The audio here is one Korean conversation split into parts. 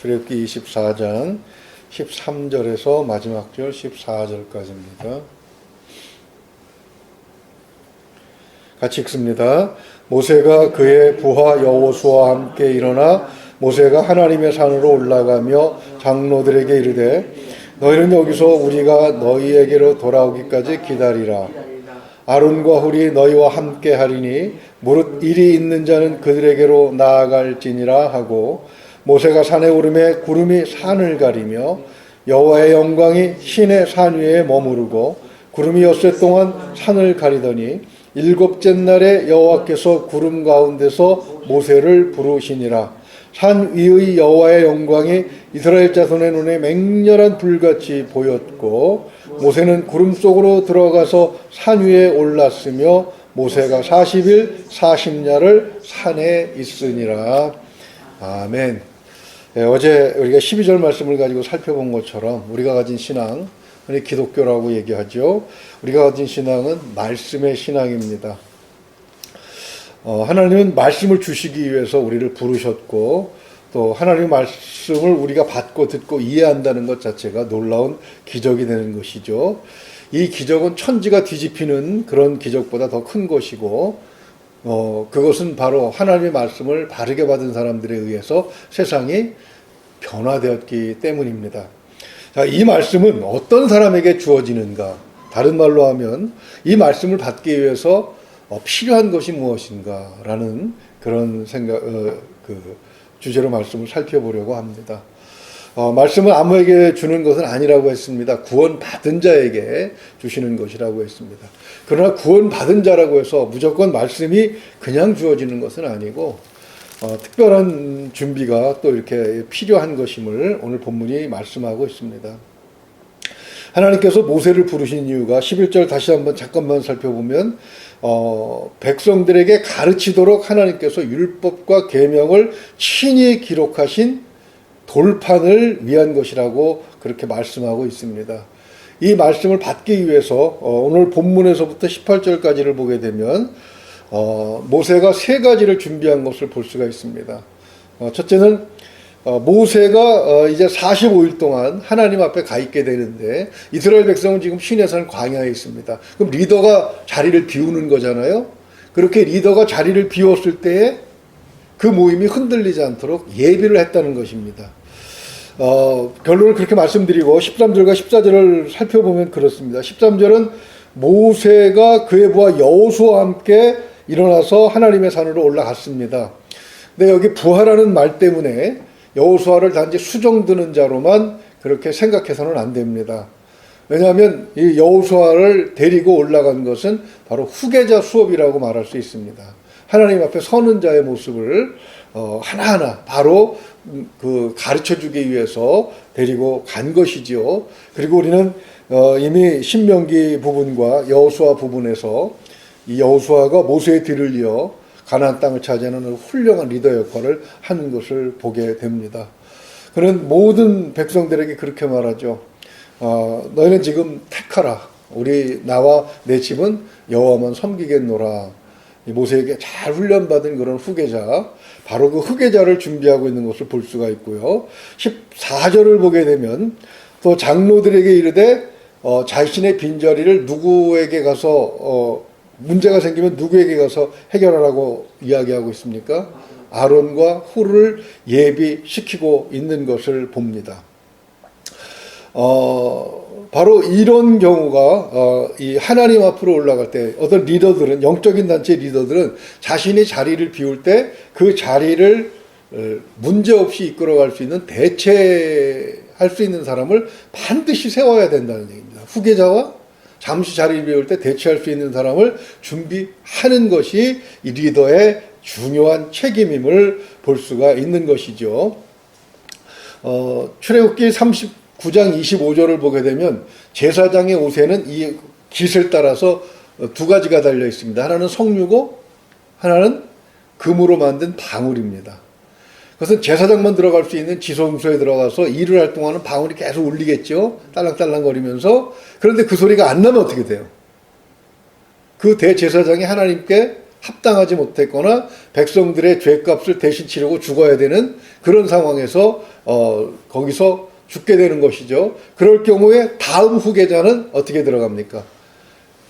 출애굽기 24장 13절에서 마지막 절 14절까지입니다. 같이 읽습니다. 모세가 그의 부하 여호수아와 함께 일어나 모세가 하나님의 산으로 올라가며 장로들에게 이르되 너희는 여기서 우리가 너희에게로 돌아오기까지 기다리라. 아론과 훌이 너희와 함께 하리니 무릇 일이 있는 자는 그들에게로 나아갈지니라 하고 모세가 산에 오르매 구름이 산을 가리며 여호와의 영광이 신의 산 위에 머무르고 구름이 엿새 동안 산을 가리더니 일곱째 날에 여호와께서 구름 가운데서 모세를 부르시니라. 산 위의 여호와의 영광이 이스라엘 자손의 눈에 맹렬한 불같이 보였고 모세는 구름 속으로 들어가서 산 위에 올랐으며 모세가 40일 40야를 산에 있으니라. 아멘. 네, 어제 우리가 12절 말씀을 가지고 살펴본 것처럼 우리가 가진 신앙, 기독교라고 얘기하죠. 우리가 가진 신앙은 말씀의 신앙입니다. 하나님은 말씀을 주시기 위해서 우리를 부르셨고 또 하나님의 말씀을 우리가 받고 듣고 이해한다는 것 자체가 놀라운 기적이 되는 것이죠. 이 기적은 천지가 뒤집히는 그런 기적보다 더 큰 것이고 그것은 바로 하나님의 말씀을 바르게 받은 사람들에 의해서 세상이 변화되었기 때문입니다. 자, 이 말씀은 어떤 사람에게 주어지는가? 다른 말로 하면 이 말씀을 받기 위해서 필요한 것이 무엇인가라는 그런 주제로 말씀을 살펴보려고 합니다. 말씀을 아무에게 주는 것은 아니라고 했습니다. 구원받은 자에게 주시는 것이라고 했습니다. 그러나 구원받은 자라고 해서 무조건 말씀이 그냥 주어지는 것은 아니고 특별한 준비가 또 이렇게 필요한 것임을 오늘 본문이 말씀하고 있습니다. 하나님께서 모세를 부르신 이유가 11절 다시 한번 잠깐만 살펴보면 백성들에게 가르치도록 하나님께서 율법과 계명을 친히 기록하신 돌판을 위한 것이라고 그렇게 말씀하고 있습니다. 이 말씀을 받기 위해서 오늘 본문에서부터 18절까지를 보게 되면 모세가 세 가지를 준비한 것을 볼 수가 있습니다. 첫째는 모세가 이제 45일 동안 하나님 앞에 가 있게 되는데 이스라엘 백성은 지금 시내산 광야에 있습니다. 그럼 리더가 자리를 비우는 거잖아요. 그렇게 리더가 자리를 비웠을 때에 그 모임이 흔들리지 않도록 예비를 했다는 것입니다. 결론을 그렇게 말씀드리고 13절과 14절을 살펴보면 그렇습니다. 13절은 모세가 그의 부하 여호수아와 함께 일어나서 하나님의 산으로 올라갔습니다. 근데 여기 부하라는 말 때문에 여호수아를 단지 수종드는 자로만 그렇게 생각해서는 안 됩니다. 왜냐하면 이 여호수아를 데리고 올라간 것은 바로 후계자 수업이라고 말할 수 있습니다. 하나님 앞에 서는 자의 모습을 하나하나 바로 가르쳐주기 위해서 데리고 간 것이지요. 그리고 우리는 이미 신명기 부분과 여호수아 부분에서 이 여호수아가 모세의 뒤를 이어 가나안 땅을 차지하는 훌륭한 리더 역할을 하는 것을 보게 됩니다. 그는 모든 백성들에게 그렇게 말하죠. 너희는 지금 택하라. 나와 내 집은 여호와만 섬기겠노라. 모세에게 잘 훈련받은 그런 후계자, 바로 그 후계자를 준비하고 있는 것을 볼 수가 있고요. 14절을 보게 되면 또 장로들에게 이르되 자신의 빈자리를 누구에게 가서 문제가 생기면 누구에게 가서 해결하라고 이야기하고 있습니까? 아론과 훌을 예비시키고 있는 것을 봅니다. 바로 이런 경우가 이 하나님 앞으로 올라갈 때 어떤 리더들은, 영적인 단체 리더들은 자신이 자리를 비울 때 그 자리를 문제없이 이끌어갈 수 있는, 대체할 수 있는 사람을 반드시 세워야 된다는 얘기입니다. 후계자와 잠시 자리를 비울 때 대체할 수 있는 사람을 준비하는 것이 이 리더의 중요한 책임임을 볼 수가 있는 것이죠. 출애굽기 39장 25절을 보게 되면 제사장의 옷에는 이 깃을 따라서 두 가지가 달려 있습니다. 하나는 성류고 하나는 금으로 만든 방울입니다. 그것은 제사장만 들어갈 수 있는 지성소에 들어가서 일을 할 동안은 방울이 계속 울리겠죠. 딸랑딸랑 거리면서. 그런데 그 소리가 안 나면 어떻게 돼요? 그 대제사장이 하나님께 합당하지 못했거나 백성들의 죄값을 대신 치르고 죽어야 되는 그런 상황에서 거기서 죽게 되는 것이죠. 그럴 경우에 다음 후계자는 어떻게 들어갑니까?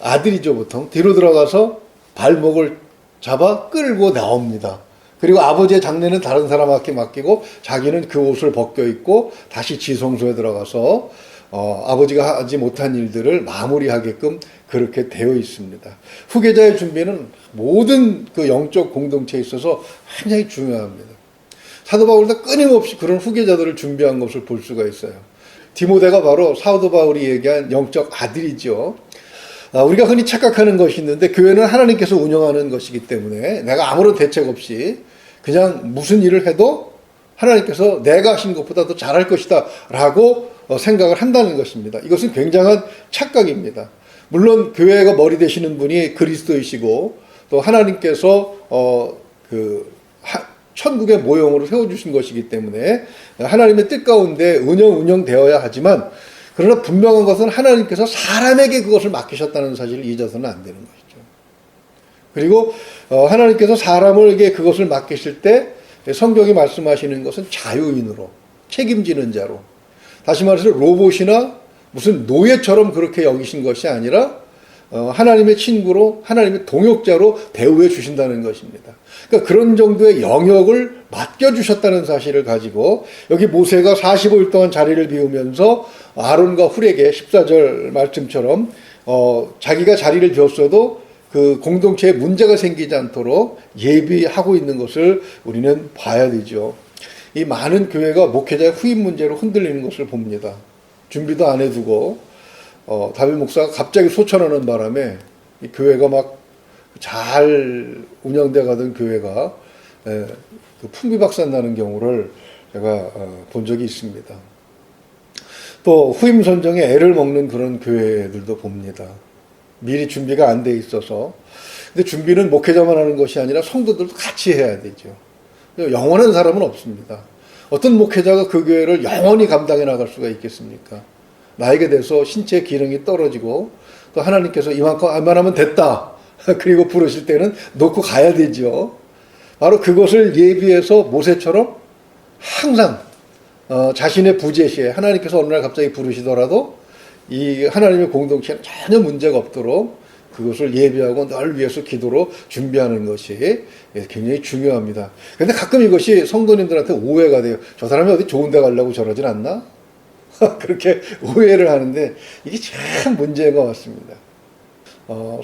아들이죠. 보통 뒤로 들어가서 발목을 잡아 끌고 나옵니다. 그리고 아버지의 장례는 다른 사람에게 맡기고 자기는 그 옷을 벗겨 입고 다시 지성소에 들어가서 아버지가 하지 못한 일들을 마무리하게끔 그렇게 되어 있습니다. 후계자의 준비는 모든 그 영적 공동체에 있어서 굉장히 중요합니다. 사도 바울도 끊임없이 그런 후계자들을 준비한 것을 볼 수가 있어요. 디모데가 바로 사도 바울이 얘기한 영적 아들이죠. 우리가 흔히 착각하는 것이 있는데 교회는 하나님께서 운영하는 것이기 때문에 내가 아무런 대책 없이 그냥 무슨 일을 해도 하나님께서 내가 하신 것보다 더 잘할 것이다 라고 생각을 한다는 것입니다. 이것은 굉장한 착각입니다. 물론 교회가 머리 되시는 분이 그리스도이시고 또 하나님께서 천국의 모형으로 세워주신 것이기 때문에 하나님의 뜻 가운데 운영되어야 하지만 그러나 분명한 것은 하나님께서 사람에게 그것을 맡기셨다는 사실을 잊어서는 안 되는 것이죠. 그리고 하나님께서 사람에게 그것을 맡기실 때 성경이 말씀하시는 것은 자유인으로 책임지는 자로 다시 말해서 로봇이나 무슨 노예처럼 그렇게 여기신 것이 아니라 하나님의 친구로 하나님의 동역자로 대우해 주신다는 것입니다. 그러니까 그런 정도의 영역을 맡겨주셨다는 사실을 가지고 여기 모세가 45일 동안 자리를 비우면서 아론과 훌에게 14절 말씀처럼 자기가 자리를 비웠어도 그 공동체에 문제가 생기지 않도록 예비하고 있는 것을 우리는 봐야 되죠. 이 많은 교회가 목회자의 후임 문제로 흔들리는 것을 봅니다. 준비도 안 해두고 다윗 목사가 갑자기 소천하는 바람에 이 교회가 막 잘 운영돼 가던 교회가 그 풍비박산 나는 경우를 제가 본 적이 있습니다. 또 후임 선정에 애를 먹는 그런 교회들도 봅니다. 미리 준비가 안 돼 있어서. 근데 준비는 목회자만 하는 것이 아니라 성도들도 같이 해야 되죠. 영원한 사람은 없습니다. 어떤 목회자가 그 교회를 영원히 감당해 나갈 수가 있겠습니까? 나에게 대해서 신체 기능이 떨어지고 또 하나님께서 이만큼 알만하면 됐다. 그리고 부르실 때는 놓고 가야 되죠. 바로 그것을 예비해서 모세처럼 항상 자신의 부재시에 하나님께서 어느 날 갑자기 부르시더라도 이 하나님의 공동체는 전혀 문제가 없도록 그것을 예비하고 널 위해서 기도로 준비하는 것이 굉장히 중요합니다. 그런데 가끔 이것이 성도님들한테 오해가 돼요. 저 사람이 어디 좋은 데 가려고 저러진 않나? 그렇게 오해를 하는데 이게 참 문제인 것 같습니다.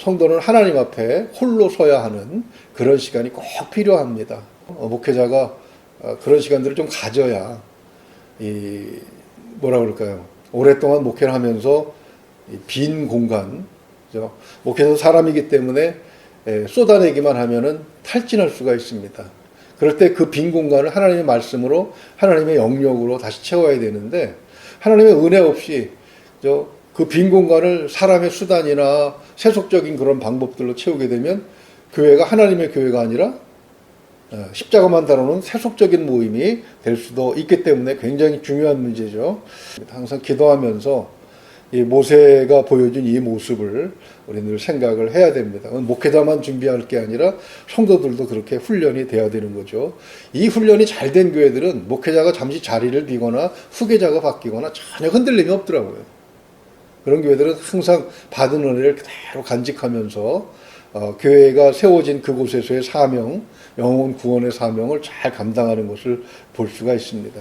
성도는 하나님 앞에 홀로 서야 하는 그런 시간이 꼭 필요합니다. 목회자가 그런 시간들을 좀 가져야 뭐라 그럴까요? 오랫동안 목회를 하면서 빈 공간, 그죠? 목회자도 사람이기 때문에 쏟아내기만 하면은 탈진할 수가 있습니다. 그럴 때 그 빈 공간을 하나님의 말씀으로 하나님의 영역으로 다시 채워야 되는데 하나님의 은혜 없이 그 빈 공간을 사람의 수단이나 세속적인 그런 방법들로 채우게 되면 교회가 하나님의 교회가 아니라 십자가만 다루는 세속적인 모임이 될 수도 있기 때문에 굉장히 중요한 문제죠. 항상 기도하면서 이 모세가 보여준 이 모습을 우리는 생각을 해야 됩니다. 목회자만 준비할 게 아니라 성도들도 그렇게 훈련이 돼야 되는 거죠. 이 훈련이 잘 된 교회들은 목회자가 잠시 자리를 비거나 후계자가 바뀌거나 전혀 흔들림이 없더라고요. 그런 교회들은 항상 받은 은혜를 그대로 간직하면서 교회가 세워진 그곳에서의 사명, 영혼 구원의 사명을 잘 감당하는 것을 볼 수가 있습니다.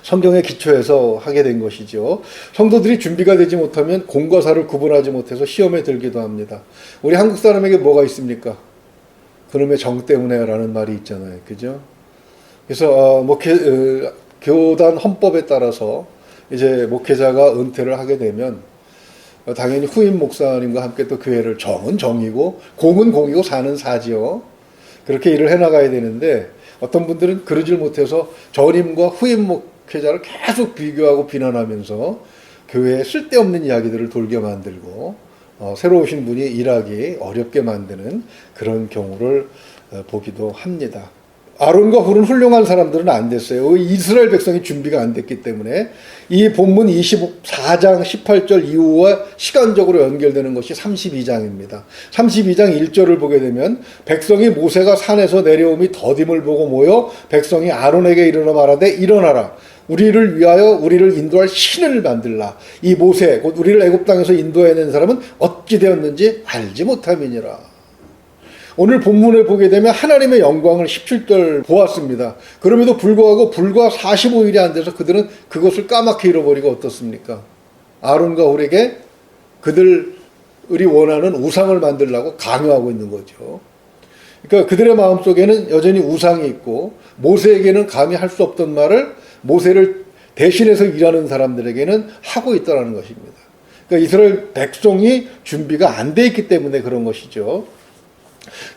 성경의 기초에서 하게 된 것이죠. 성도들이 준비가 되지 못하면 공과 사를 구분하지 못해서 시험에 들기도 합니다. 우리 한국 사람에게 뭐가 있습니까? 그놈의 정 때문에 라는 말이 있잖아요. 그죠? 그래서 교단 헌법에 따라서 이제 목회자가 은퇴를 하게 되면 당연히 후임 목사님과 함께 또 교회를 정은 정이고 공은 공이고 사는 사지요. 그렇게 일을 해나가야 되는데 어떤 분들은 그러질 못해서 전임과 후임 목회자를 계속 비교하고 비난하면서 교회에 쓸데없는 이야기들을 돌게 만들고 새로 오신 분이 일하기 어렵게 만드는 그런 경우를 보기도 합니다. 아론과 훌은 훌륭한 사람들은 안 됐어요. 이스라엘 백성이 준비가 안 됐기 때문에 이 본문 24장 18절 이후와 시간적으로 연결되는 것이 32장입니다. 32장 1절을 보게 되면 백성이 모세가 산에서 내려오미 더딤을 보고 모여 백성이 아론에게 이르러 말하되 일어나라. 우리를 위하여 우리를 인도할 신을 만들라. 이 모세 곧 우리를 애굽 땅에서 인도해낸 사람은 어찌 되었는지 알지 못함이니라. 오늘 본문에 보게 되면 하나님의 영광을 17절 보았습니다. 그럼에도 불구하고 불과 45일이 안 돼서 그들은 그것을 까맣게 잃어버리고 어떻습니까? 아론과 훌에게 그들이 원하는 우상을 만들려고 강요하고 있는 거죠. 그러니까 그들의 마음속에는 여전히 우상이 있고 모세에게는 감히 할 수 없던 말을 모세를 대신해서 일하는 사람들에게는 하고 있다는 것입니다. 그러니까 이스라엘 백성이 준비가 안 돼 있기 때문에 그런 것이죠.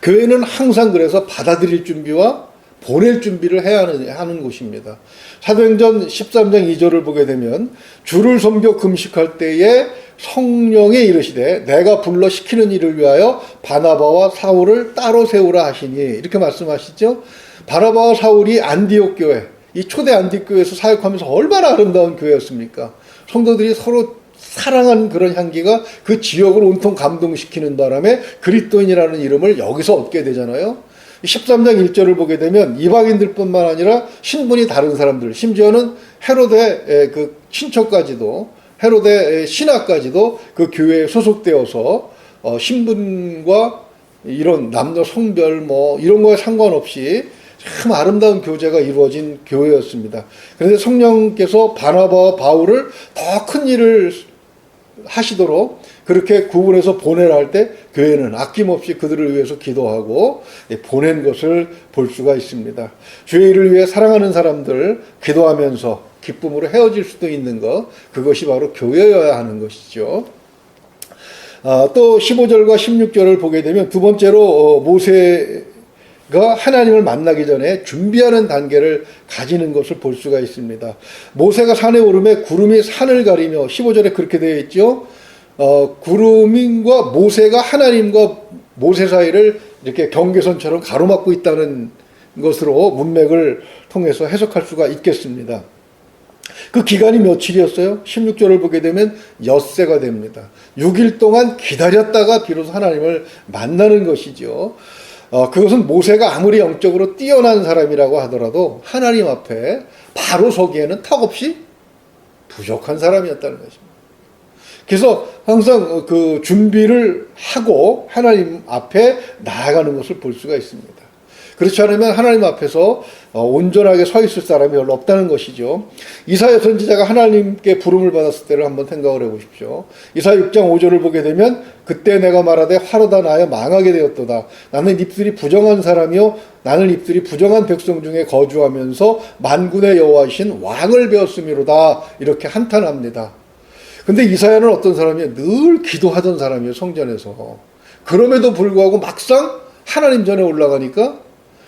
교회는 항상 그래서 받아들일 준비와 보낼 준비를 해야 하는 곳입니다. 사도행전 13장 2절을 보게 되면 주를 섬겨 금식할 때에 성령에 이르시되 내가 불러 시키는 일을 위하여 바나바와 사울을 따로 세우라 하시니 이렇게 말씀하시죠. 바나바와 사울이 안디옥 교회, 이 초대 안디옥 교회에서 사역하면서 얼마나 아름다운 교회였습니까? 성도들이 서로 사랑하는 그런 향기가 그 지역을 온통 감동시키는 바람에 그리스도인이라는 이름을 여기서 얻게 되잖아요. 13장 1절을 보게 되면 이방인들뿐만 아니라 신분이 다른 사람들, 심지어는 헤로데의 그 친척까지도, 헤로데의 신하까지도 그 교회에 소속되어서 신분과 이런 남녀 성별 뭐 이런 거에 상관없이 참 아름다운 교제가 이루어진 교회였습니다. 그런데 성령께서 바나바와 바울을 더 큰 일을 하시도록 그렇게 구분해서 보내라 할 때 교회는 아낌없이 그들을 위해서 기도하고 보낸 것을 볼 수가 있습니다. 주의 일을 위해 사랑하는 사람들 기도하면서 기쁨으로 헤어질 수도 있는 것, 그것이 바로 교회여야 하는 것이죠. 또 15절과 16절을 보게 되면 두 번째로 모세가 하나님을 만나기 전에 준비하는 단계를 가지는 것을 볼 수가 있습니다. 모세가 산에 오르매 구름이 산을 가리며 15절에 그렇게 되어 있죠. 구름과 모세가 하나님과 모세 사이를 이렇게 경계선처럼 가로막고 있다는 것으로 문맥을 통해서 해석할 수가 있겠습니다. 그 기간이 며칠이었어요? 16절을 보게 되면 엿새가 됩니다. 6일 동안 기다렸다가 비로소 하나님을 만나는 것이죠. 그것은 모세가 아무리 영적으로 뛰어난 사람이라고 하더라도 하나님 앞에 바로 서기에는 턱없이 부족한 사람이었다는 것입니다. 그래서 항상 그 준비를 하고 하나님 앞에 나아가는 것을 볼 수가 있습니다. 그렇지 않으면 하나님 앞에서 온전하게 서 있을 사람이 별로 없다는 것이죠. 이사야 선지자가 하나님께 부름을 받았을 때를 한번 생각을 해보십시오. 이사야 6장 5절을 보게 되면 그때 내가 말하되 화로다 나여 망하게 되었도다. 나는 입술이 부정한 사람이요 나는 입술이 부정한 백성 중에 거주하면서 만군의 여호와이신 왕을 배웠음이로다. 이렇게 한탄합니다. 근데 이사야는 어떤 사람이에요? 늘 기도하던 사람이에요. 성전에서. 그럼에도 불구하고 막상 하나님 전에 올라가니까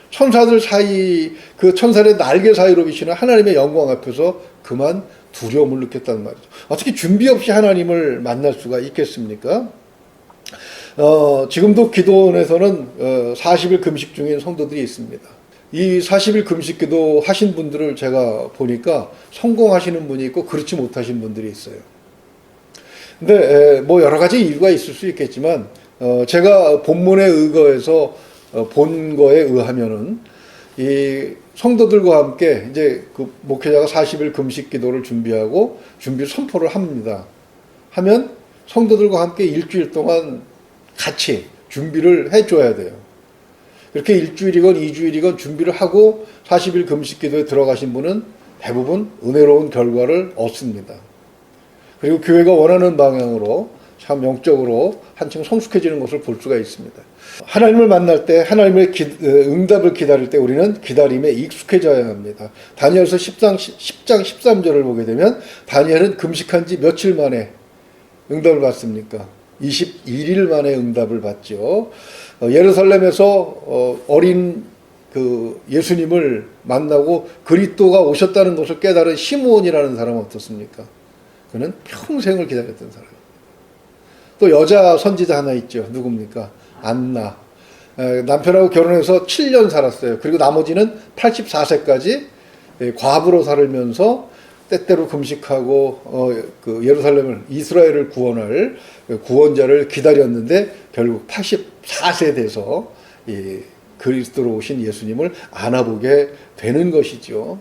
천사들 사이, 그 천사의 날개 사이로 비치는 하나님의 영광 앞에서 그만 두려움을 느꼈단 말이죠. 어떻게 준비 없이 하나님을 만날 수가 있겠습니까? 지금도 기도원에서는 40일 금식 중인 성도들이 있습니다. 이 40일 금식 기도 하신 분들을 제가 보니까 성공하시는 분이 있고 그렇지 못하신 분들이 있어요. 근데 뭐 여러 가지 이유가 있을 수 있겠지만 제가 본문에 의거해서 본 거에 의하면은 이 성도들과 함께 이제 그 목회자가 40일 금식 기도를 준비하고 준비 선포를 합니다. 하면 성도들과 함께 일주일 동안 같이 준비를 해줘야 돼요. 그렇게 일주일이건 2주일이건 준비를 하고 40일 금식 기도에 들어가신 분은 대부분 은혜로운 결과를 얻습니다. 그리고 교회가 원하는 방향으로 참 영적으로 한층 성숙해지는 것을 볼 수가 있습니다. 하나님을 만날 때 하나님의 응답을 기다릴 때 우리는 기다림에 익숙해져야 합니다. 다니엘서 10장 13절을 보게 되면 다니엘은 금식한 지 며칠 만에 응답을 받습니까? 21일 만에 응답을 받죠. 예루살렘에서 어린 그 예수님을 만나고 그리스도가 오셨다는 것을 깨달은 시므온이라는 사람은 어떻습니까? 그는 평생을 기다렸던 사람입니다. 또 여자 선지자 하나 있죠. 누굽니까? 안나. 남편하고 결혼해서 7년 살았어요. 그리고 나머지는 84세까지 과부로 살면서 때때로 금식하고 그 예루살렘을 이스라엘을 구원할 구원자를 기다렸는데 결국 84세 돼서 그리스도로 오신 예수님을 안아보게 되는 것이죠.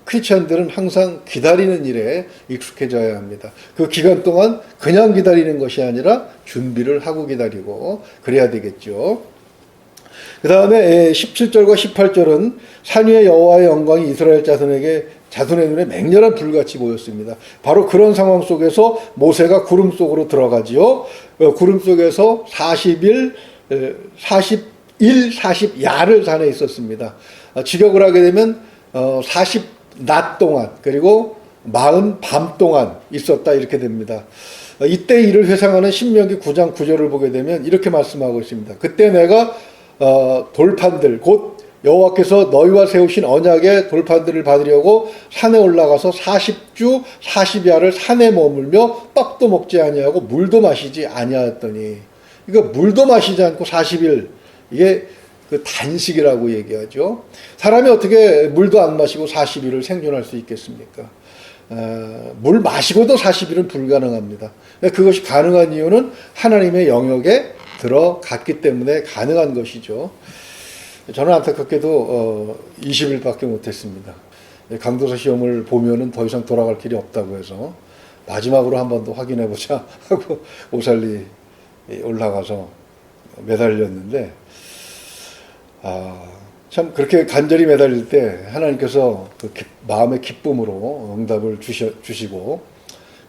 크리스천들은 항상 기다리는 일에 익숙해져야 합니다. 그 기간 동안 그냥 기다리는 것이 아니라 준비를 하고 기다리고 그래야 되겠죠. 그 다음에 17절과 18절은 산 위의 여호와의 영광이 이스라엘 자손의 눈에 맹렬한 불같이 보였습니다. 바로 그런 상황 속에서 모세가 구름 속으로 들어가지요. 구름 속에서 40일, 40야를 산에 있었습니다. 직역을 하게 되면 40낮 동안 그리고 40밤 동안 있었다 이렇게 됩니다. 이때 일을 회상하는 신명기 9장 9절을 보게 되면 이렇게 말씀하고 있습니다. 그때 내가 돌판들 곧 여호와께서 너희와 세우신 언약의 돌판들을 받으려고 산에 올라가서 40주 40야를 산에 머물며 떡도 먹지 아니하고 물도 마시지 아니하였더니, 그러니까 물도 마시지 않고 40일, 이게 그 단식이라고 얘기하죠. 사람이 어떻게 물도 안 마시고 40일을 생존할 수 있겠습니까? 물 마시고도 40일은 불가능합니다. 그것이 가능한 이유는 하나님의 영역에 들어갔기 때문에 가능한 것이죠. 저는 안타깝게도 20일밖에 못했습니다. 강도서 시험을 보면은 더 이상 돌아갈 길이 없다고 해서 마지막으로 한 번 더 확인해보자 하고 오살리 올라가서 매달렸는데, 참 그렇게 간절히 매달릴 때 하나님께서 그 마음의 기쁨으로 응답을 주시고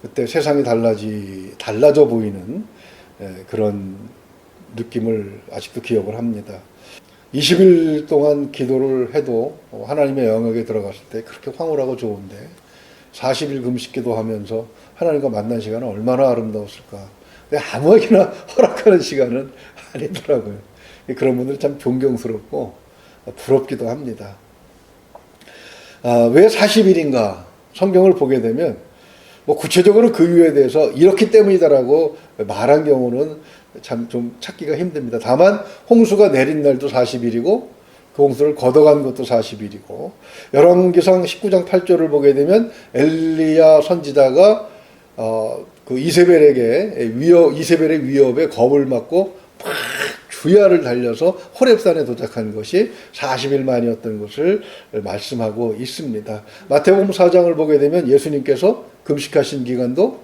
그때 세상이 달라져 보이는 그런 느낌을 아직도 기억을 합니다. 20일 동안 기도를 해도 하나님의 영역에 들어갔을 때 그렇게 황홀하고 좋은데 40일 금식 기도하면서 하나님과 만난 시간은 얼마나 아름다웠을까. 아무에게나 허락하는 시간은 아니더라고요. 그런 분들 참 존경스럽고 부럽기도 합니다. 왜 40일인가? 성경을 보게 되면 뭐 구체적으로 그 이유에 대해서 이렇기 때문이다라고 말한 경우는 참 좀 찾기가 힘듭니다. 다만 홍수가 내린 날도 40일이고 그 홍수를 걷어간 것도 40일이고, 열왕기상 19장 8절을 보게 되면 엘리야 선지자가 그 이세벨의 위협에 겁을 맞고 막 주야를 달려서 호렙산에 도착한 것이 40일 만이었던 것을 말씀하고 있습니다. 마태복음 4장을 보게 되면 예수님께서 금식하신 기간도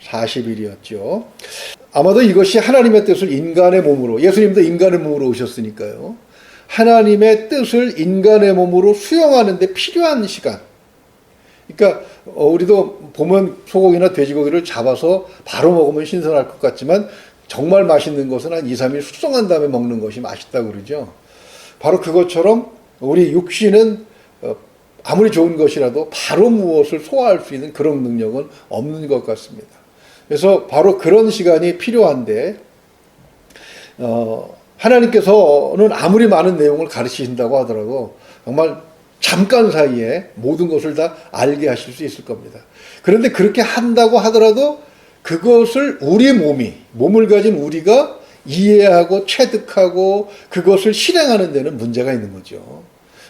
40일이었죠. 아마도 이것이 하나님의 뜻을 인간의 몸으로, 예수님도 인간의 몸으로 오셨으니까요. 하나님의 뜻을 인간의 몸으로 수용하는 데 필요한 시간. 그러니까 우리도 보면 소고기나 돼지고기를 잡아서 바로 먹으면 신선할 것 같지만 정말 맛있는 것은 한 2, 3일 숙성한 다음에 먹는 것이 맛있다고 그러죠. 바로 그것처럼 우리 육신은 아무리 좋은 것이라도 바로 무엇을 소화할 수 있는 그런 능력은 없는 것 같습니다. 그래서 바로 그런 시간이 필요한데 하나님께서는 아무리 많은 내용을 가르치신다고 하더라도 정말 잠깐 사이에 모든 것을 다 알게 하실 수 있을 겁니다. 그런데 그렇게 한다고 하더라도 그것을 우리 몸을 가진 우리가 이해하고 체득하고 그것을 실행하는 데는 문제가 있는 거죠.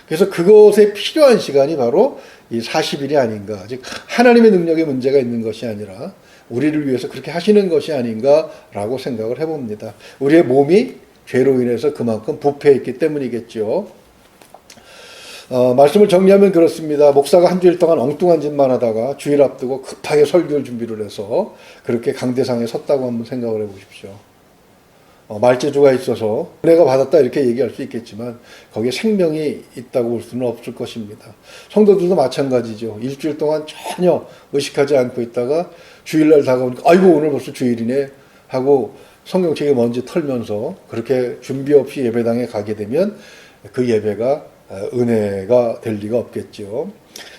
그래서 그것에 필요한 시간이 바로 이 40일이 아닌가. 즉 하나님의 능력에 문제가 있는 것이 아니라 우리를 위해서 그렇게 하시는 것이 아닌가라고 생각을 해봅니다. 우리의 몸이 죄로 인해서 그만큼 부패해 있기 때문이겠죠. 말씀을 정리하면 그렇습니다. 목사가 한 주일 동안 엉뚱한 짓만 하다가 주일 앞두고 급하게 설교를 준비를 해서 그렇게 강대상에 섰다고 한번 생각을 해보십시오. 말재주가 있어서 은혜가 받았다 이렇게 얘기할 수 있겠지만 거기에 생명이 있다고 볼 수는 없을 것입니다. 성도들도 마찬가지죠. 일주일 동안 전혀 의식하지 않고 있다가 주일날 다가오니까 아이고 오늘 벌써 주일이네 하고 성경책에 먼지 털면서 그렇게 준비 없이 예배당에 가게 되면 그 예배가 은혜가 될 리가 없겠죠.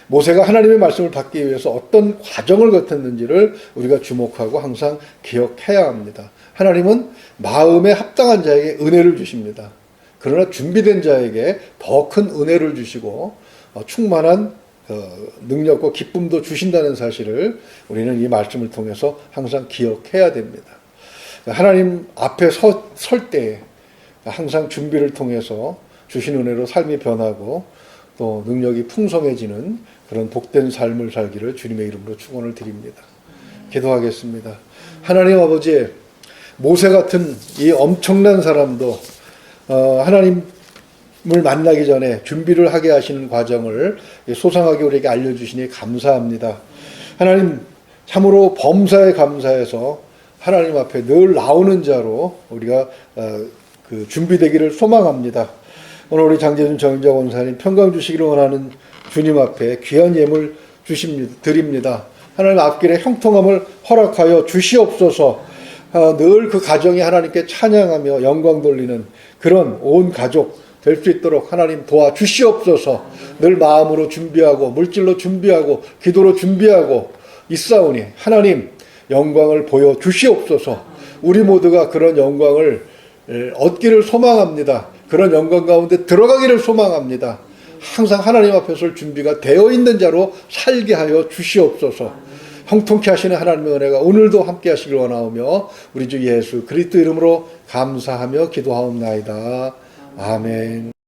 모세가 하나님의 말씀을 받기 위해서 어떤 과정을 거쳤는지를 우리가 주목하고 항상 기억해야 합니다. 하나님은 마음에 합당한 자에게 은혜를 주십니다. 그러나 준비된 자에게 더 큰 은혜를 주시고 충만한 능력과 기쁨도 주신다는 사실을 우리는 이 말씀을 통해서 항상 기억해야 됩니다. 하나님 앞에 설 때에 항상 준비를 통해서 주신 은혜로 삶이 변하고 또 능력이 풍성해지는 그런 복된 삶을 살기를 주님의 이름으로 축원을 드립니다. 기도하겠습니다. 하나님 아버지, 모세 같은 이 엄청난 사람도 하나님을 만나기 전에 준비를 하게 하시는 과정을 소상하게 우리에게 알려주시니 감사합니다. 하나님, 참으로 범사에 감사해서 하나님 앞에 늘 나오는 자로 우리가 그 준비되기를 소망합니다. 오늘 우리 장재준 정인자 원사님 평강 주시기를 원하는 주님 앞에 귀한 예물 드립니다. 하나님 앞길에 형통함을 허락하여 주시옵소서. 늘 그 가정이 하나님께 찬양하며 영광 돌리는 그런 온 가족 될 수 있도록 하나님 도와주시옵소서. 늘 마음으로 준비하고 물질로 준비하고 기도로 준비하고 있사오니 하나님 영광을 보여주시옵소서. 우리 모두가 그런 영광을 얻기를 소망합니다. 그런 영광 가운데 들어가기를 소망합니다. 항상 하나님 앞에 설 준비가 되어 있는 자로 살게 하여 주시옵소서. 형통케 하시는 하나님의 은혜가 오늘도 함께 하시길 원하오며 우리 주 예수 그리스도 이름으로 감사하며 기도하옵나이다. 아멘.